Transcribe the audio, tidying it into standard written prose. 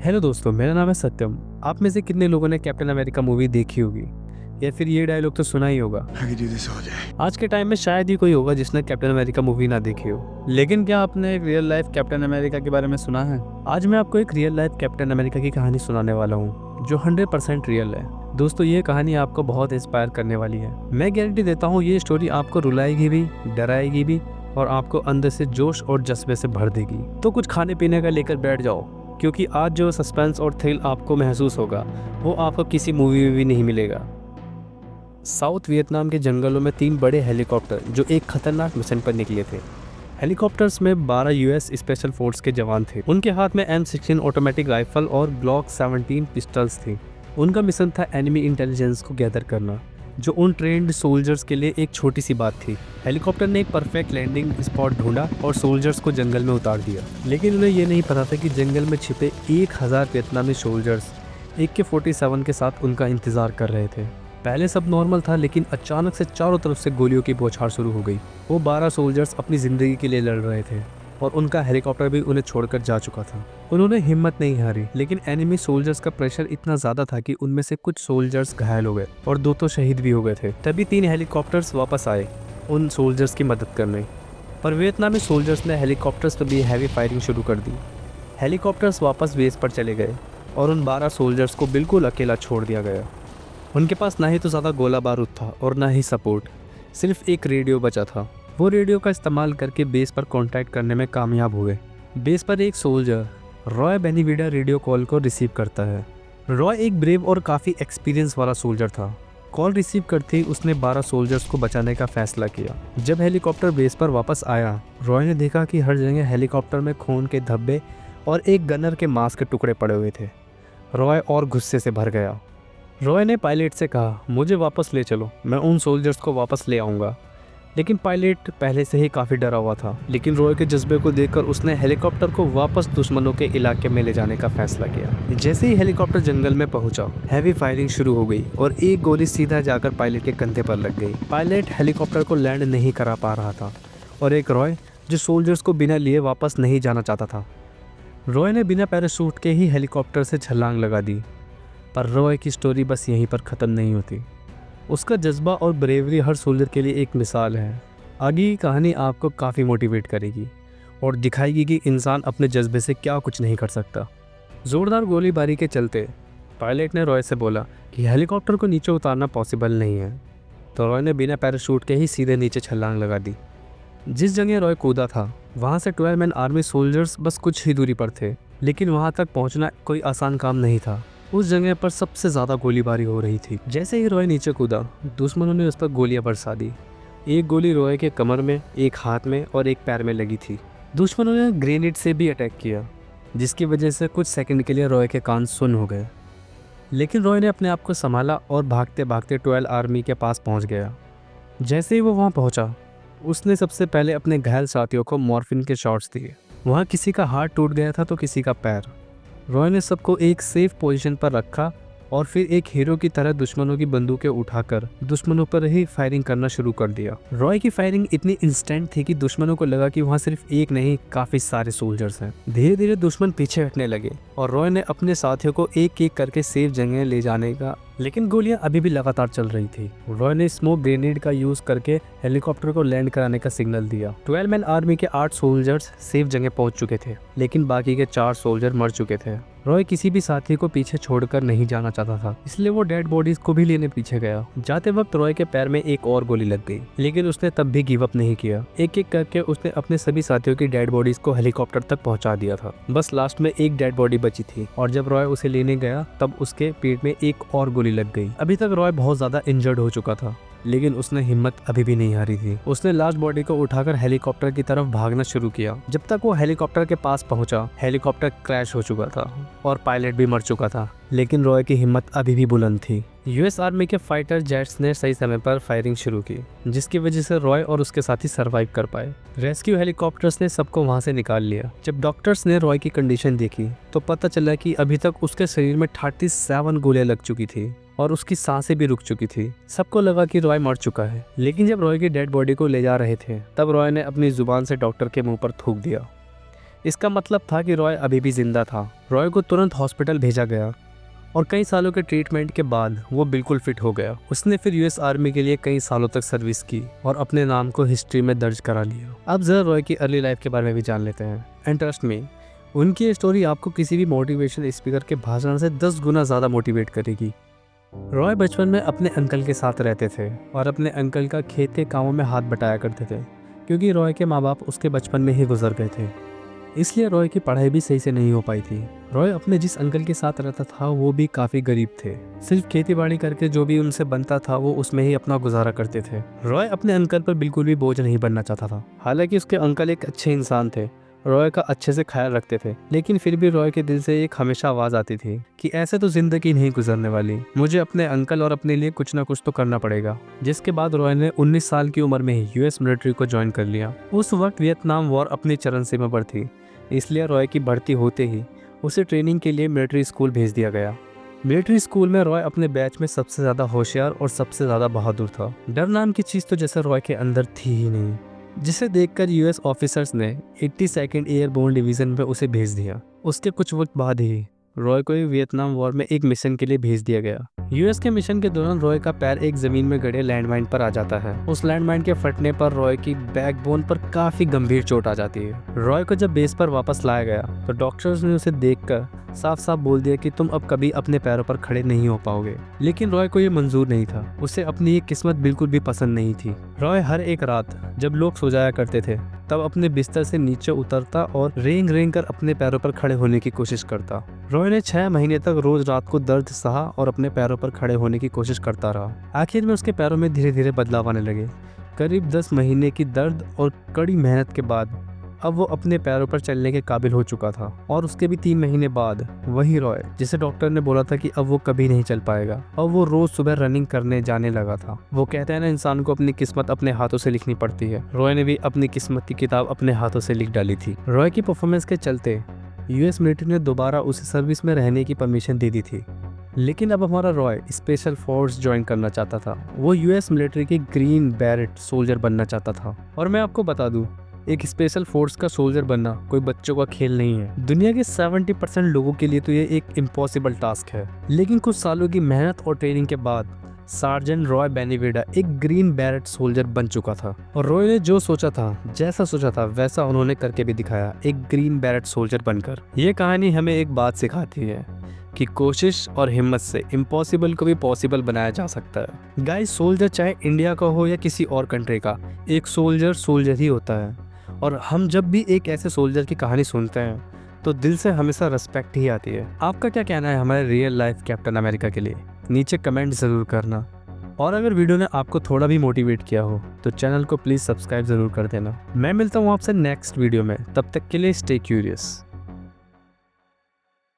Hello दोस्तों, मेरा नाम है सत्यम। आप में से कितने लोगों ने कैप्टन अमेरिका मूवी देखी होगी या फिर ये डायलॉग तो सुना ही होगा। आज के टाइम में शायद ही कोई होगा जिसने कैप्टन अमेरिका मूवी ना देखी हो। लेकिन क्या आपने एक रियल लाइफ कैप्टन अमेरिका के बारे में सुना है? आज मैं आपको एक रियल लाइफ कैप्टन अमेरिका की कहानी सुनाने वाला हूँ जो 100% रियल है। दोस्तों, ये कहानी आपको बहुत इंस्पायर करने वाली है। मैं गारंटी देता हूँ ये स्टोरी आपको रुलाएगी भी, डराएगी भी और आपको अंदर से जोश और जज्बे से भर देगी। तो कुछ खाने पीने का लेकर बैठ जाओ, क्योंकि आज जो सस्पेंस और थ्रिल आपको महसूस होगा वो आपको किसी मूवी में भी नहीं मिलेगा। साउथ वियतनाम के जंगलों में 3 बड़े हेलीकॉप्टर जो एक खतरनाक मिशन पर निकले थे। हेलीकॉप्टर्स में 12 यूएस स्पेशल फोर्स के जवान थे। उनके हाथ में M16 ऑटोमेटिक राइफल और ग्लॉक 17 पिस्टल्स थी। उनका मिशन था एनिमी इंटेलिजेंस को गैदर करना, जो उन ट्रेंड सोल्जर्स के लिए एक छोटी सी बात थी। हेलीकॉप्टर ने एक परफेक्ट लैंडिंग स्पॉट ढूंढा और सोल्जर्स को जंगल में उतार दिया। लेकिन उन्हें यह नहीं पता था कि जंगल में छिपे 1000 वियतनामी सोल्जर्स AK-47 के साथ उनका इंतजार कर रहे थे। पहले सब नॉर्मल था, लेकिन अचानक से चारों तरफ से गोलियों की बौछार शुरू हो गई। वो 12 सोल्जर्स अपनी जिंदगी के लिए लड़ रहे थे और उनका हेलीकॉप्टर भी उन्हें छोड़कर जा चुका था। उन्होंने हिम्मत नहीं हारी, लेकिन एनिमी सोल्जर्स का प्रेशर इतना ज्यादा था कि उनमें से कुछ सोल्जर्स घायल हो गए और 2 तो शहीद भी हो गए थे। तभी 3 हेलीकॉप्टर्स वापस आए उन सोल्जर्स की मदद करने, पर वियतनामी सोल्जर्स ने हेलीकॉप्टर्स पर भी हैवी फायरिंग शुरू कर दी। हेलीकॉप्टर्स वापस बेस पर चले गए और उन 12 सोल्जर्स को बिल्कुल अकेला छोड़ दिया गया। उनके पास ना ही तो ज़्यादा गोला बारूद था और ना ही सपोर्ट, सिर्फ एक रेडियो बचा था। वो रेडियो का इस्तेमाल करके बेस पर कांटेक्ट करने में कामयाब हुए। बेस पर एक सोल्जर रॉय बेनिविडा रेडियो कॉल को रिसीव करता है। रॉय एक ब्रेव और काफ़ी एक्सपीरियंस वाला सोल्जर था। कॉल रिसीव करते ही उसने 12 सोल्जर्स को बचाने का फैसला किया। जब हेलीकॉप्टर बेस पर वापस आया, रॉय ने देखा कि हर जगह हेलीकॉप्टर में खून के धब्बे और एक गनर के मांस के टुकड़े पड़े हुए थे। रॉय और गुस्से से भर गया। रॉय ने पायलट से कहा, मुझे वापस ले चलो, मैं उन सोल्जर्स को वापस ले आऊँगा। लेकिन पायलट पहले से ही काफ़ी डरा हुआ था। लेकिन रॉय के जज्बे को देखकर उसने हेलीकॉप्टर को वापस दुश्मनों के इलाके में ले जाने का फैसला किया। जैसे ही हेलीकॉप्टर जंगल में पहुंचा, हैवी फायरिंग शुरू हो गई और एक गोली सीधा जाकर पायलट के कंधे पर लग गई। पायलट हेलीकॉप्टर को लैंड नहीं करा पा रहा था और एक रॉय जो सोल्जर्स को बिना लिए वापस नहीं जाना चाहता था। रॉय ने बिना पैराशूट के ही हेलीकॉप्टर से छलांग लगा दी। पर रॉय की स्टोरी बस यहीं पर ख़त्म नहीं होती। उसका जज्बा और ब्रेवरी हर सोल्जर के लिए एक मिसाल है। आगे की कहानी आपको काफ़ी मोटिवेट करेगी और दिखाएगी कि इंसान अपने जज्बे से क्या कुछ नहीं कर सकता। ज़ोरदार गोलीबारी के चलते पायलट ने रॉय से बोला कि हेलीकॉप्टर को नीचे उतारना पॉसिबल नहीं है, तो रॉय ने बिना पैराशूट के ही सीधे नीचे छलांग लगा दी। जिस जगह रॉय कूदा था वहाँ से 12 मैन आर्मी सोल्जर्स बस कुछ ही दूरी पर थे, लेकिन वहाँ तक पहुँचना कोई आसान काम नहीं था। उस जगह पर सबसे ज़्यादा गोलीबारी हो रही थी। जैसे ही रॉय नीचे कूदा, दुश्मनों ने उस पर गोलियां बरसा दी। एक गोली रॉय के कमर में, एक हाथ में और एक पैर में लगी थी। दुश्मनों ने ग्रेनेड से भी अटैक किया, जिसकी वजह से कुछ सेकंड के लिए रॉय के कान सुन्न हो गए। लेकिन रॉय ने अपने आप को संभाला और भागते भागते 12 आर्मी के पास पहुँच गया। जैसे ही वो वहाँ पहुँचा, उसने सबसे पहले अपने घायल साथियों को मॉर्फिन के शॉट्स दिए। वहाँ किसी का हाथ टूट गया था तो किसी का पैर। रॉय ने सबको एक सेफ पोजीशन पर रखा और फिर एक हीरो की तरह दुश्मनों की बंदूकें उठाकर दुश्मनों पर ही फायरिंग करना शुरू कर दिया। रॉय की फायरिंग इतनी इंस्टेंट थी कि दुश्मनों को लगा कि वहाँ सिर्फ एक नहीं, काफी सारे सोल्जर्स हैं। धीरे धीरे दुश्मन पीछे हटने लगे और रॉय ने अपने साथियों को एक एक करके सेफ जगह ले जाने का, लेकिन गोलियां अभी भी लगातार चल रही थी। रॉय ने स्मोक ग्रेनेड का यूज करके हेलीकॉप्टर को लैंड कराने का सिग्नल दिया। 12 मैन आर्मी के 8 सोल्जर्स सेफ जगह पहुंच चुके थे, लेकिन बाकी के 4 सोल्जर मर चुके थे। रॉय किसी भी साथी को पीछे छोड़कर नहीं जाना चाहता था, इसलिए वो डेड बॉडीज को भी लेने पीछे गया। जाते वक्त रॉय के पैर में एक और गोली लग गई, लेकिन उसने तब भी गिव अप नहीं किया। एक एक करके उसने अपने सभी साथियों की डेड बॉडीज को हेलीकॉप्टर तक पहुंचा दिया था। बस लास्ट में एक डेड बॉडी बची थी और जब रॉय उसे लेने गया तब उसके पेट में एक और गोली लग गई। अभी तक रॉय बहुत ज्यादा इंजर्ड हो चुका था, लेकिन उसने हिम्मत अभी भी नहीं हारी थी। उसने लास्ट बॉडी को उठाकर हेलीकॉप्टर की तरफ भागना शुरू किया। जब तक वो हेलीकॉप्टर के पास पहुंचा, हेलीकॉप्टर क्रैश हो चुका था और पायलट भी मर चुका था, लेकिन रॉय की हिम्मत अभी भी बुलंद थी। यूएस आर्मी के फाइटर जेट्स ने सही समय पर फायरिंग शुरू की, जिसकी वजह से रॉय और उसके साथी सरवाइव कर पाए। रेस्क्यू हेलीकॉप्टर्स ने सबको वहां से निकाल लिया। जब डॉक्टर्स ने रॉय की कंडीशन देखी तो पता चला कि अभी तक उसके शरीर में 37 गोलियां लग चुकी थी और उसकी सांसें भी रुक चुकी थी। सबको लगा कि रॉय मर चुका है, लेकिन जब रॉय की डेड बॉडी को ले जा रहे थे तब रॉय ने अपनी जुबान से डॉक्टर के मुंह पर थूक दिया। इसका मतलब था कि रॉय अभी भी जिंदा था। रॉय को तुरंत हॉस्पिटल भेजा गया और कई सालों के ट्रीटमेंट के बाद वो बिल्कुल फिट हो गया। उसने फिर यूएस आर्मी के लिए कई सालों तक सर्विस की और अपने नाम को हिस्ट्री में दर्ज करा लिया। अब जरा रॉय की अर्ली लाइफ के बारे में भी जान लेते हैं। एंड ट्रस्ट मी, उनकी ये स्टोरी आपको किसी भी मोटिवेशन स्पीकर के भाषण से 10 गुना ज़्यादा मोटिवेट करेगी। रॉय बचपन में अपने अंकल के साथ रहते थे और अपने अंकल का खेत के कामों में हाथ बटाया करते थे, क्योंकि रॉय के माँ बाप उसके बचपन में ही गुजर गए थे। इसलिए रॉय की पढ़ाई भी सही से नहीं हो पाई थी। रॉय अपने जिस अंकल के साथ रहता था वो भी काफ़ी गरीब थे। सिर्फ खेती बाड़ी करके जो भी उनसे बनता था वो उसमें ही अपना गुजारा करते थे। रॉय अपने अंकल पर बिल्कुल भी बोझ नहीं बनना चाहता था। हालांकि उसके अंकल एक अच्छे इंसान थे, रॉय का अच्छे से ख्याल रखते थे, लेकिन फिर भी रॉय के दिल से एक हमेशा आवाज़ आती थी कि ऐसे तो जिंदगी नहीं गुजरने वाली, मुझे अपने अंकल और अपने लिए कुछ ना कुछ तो करना पड़ेगा। जिसके बाद रॉय ने 19 साल की उम्र में ही यूएस मिलिट्री को ज्वाइन कर लिया। उस वक्त वियतनाम वॉर अपनी चरम सीमा पर थी, इसलिए रॉय की भर्ती होते ही उसे ट्रेनिंग के लिए मिलिट्री स्कूल भेज दिया गया। मिलिट्री स्कूल में रॉय अपने बैच में सबसे ज़्यादा होशियार और सबसे ज़्यादा बहादुर था। डर नाम की चीज़ तो जैसे रॉय के अंदर थी ही नहीं, जिसे देखकर यूएस ऑफिसर्स ने 82nd एयरबोर्न डिवीज़न में उसे भेज दिया। उसके कुछ वक्त बाद ही रॉय को वियतनाम वॉर में एक मिशन के लिए भेज दिया गया। यूएस के मिशन के दौरान रॉय का पैर एक जमीन में गड़े लैंडमाइन पर आ जाता है। उस लैंडमाइन के फटने पर रॉय की बैकबोन पर काफी गंभीर चोट आ जाती है। रॉय को जब बेस पर वापस लाया गया तो डॉक्टर्स ने उसे देखकर साफ साफ बोल दिया कि तुम अब कभी अपने पैरों पर खड़े नहीं हो पाओगे। लेकिन रॉय को ये मंजूर नहीं था। उसे अपनी ये किस्मत बिल्कुल भी पसंद नहीं थी। रॉय हर एक रात जब लोग सो जाया करते थे तब अपने बिस्तर से नीचे उतरता और रेंग रेंग कर अपने पैरों पर खड़े होने की कोशिश करता। रॉय ने 6 महीने तक रोज रात को दर्द सहा और अपने पैरों पर खड़े होने की कोशिश करता रहा। आखिर में उसके पैरों में धीरे धीरे बदलाव आने लगे। करीब 10 महीने की दर्द और कड़ी मेहनत के बाद अब वो अपने पैरों पर चलने के काबिल हो चुका था। और उसके भी 3 महीने बाद वही रॉय जिसे डॉक्टर ने बोला था कि अब वो कभी नहीं चल पाएगा, अब वो रोज सुबह रनिंग करने जाने लगा था। वो कहते हैं ना, इंसान को अपनी किस्मत अपने हाथों से लिखनी पड़ती है। रॉय ने भी अपनी किस्मत की किताब अपने हाथों से लिख डाली थी। रॉय की परफॉर्मेंस के चलते यूएस मिलिट्री ने दोबारा उसे सर्विस में रहने की परमिशन दे दी थी। लेकिन अब हमारा रॉय स्पेशल फोर्स ज्वाइन करना चाहता था। वो यूएस मिलिट्री की ग्रीन बैरेट सोल्जर बनना चाहता था। और मैं आपको बता दूं, एक स्पेशल फोर्स का सोल्जर बनना कोई बच्चों का खेल नहीं है। दुनिया के 70% लोगों के लिए तो ये एक इम्पॉसिबल टास्क है। लेकिन कुछ सालों की मेहनत और ट्रेनिंग के बाद सार्जेंट रॉय बेनिविडा एक ग्रीन बैरेट सोल्जर बन चुका था। और रॉय ने जो सोचा था, जैसा सोचा था, वैसा उन्होंने करके भी दिखाया, एक ग्रीन बैरेट सोल्जर बनकर। ये कहानी हमें एक बात सिखाती है कि कोशिश और हिम्मत से इम्पॉसिबल को भी पॉसिबल बनाया जा सकता है। गाइस, सोल्जर चाहे इंडिया का हो या किसी और कंट्री का, एक सोल्जर सोल्जर ही होता है। और हम जब भी एक ऐसे सोल्जर की कहानी सुनते हैं तो दिल से हमेशा रिस्पेक्ट ही आती है। आपका क्या कहना है हमारे रियल लाइफ कैप्टन अमेरिका के लिए? नीचे कमेंट ज़रूर करना। और अगर वीडियो ने आपको थोड़ा भी मोटिवेट किया हो तो चैनल को प्लीज़ सब्सक्राइब ज़रूर कर देना। मैं मिलता हूँ आपसे नेक्स्ट वीडियो में। तब तक के लिए स्टे क्यूरियस।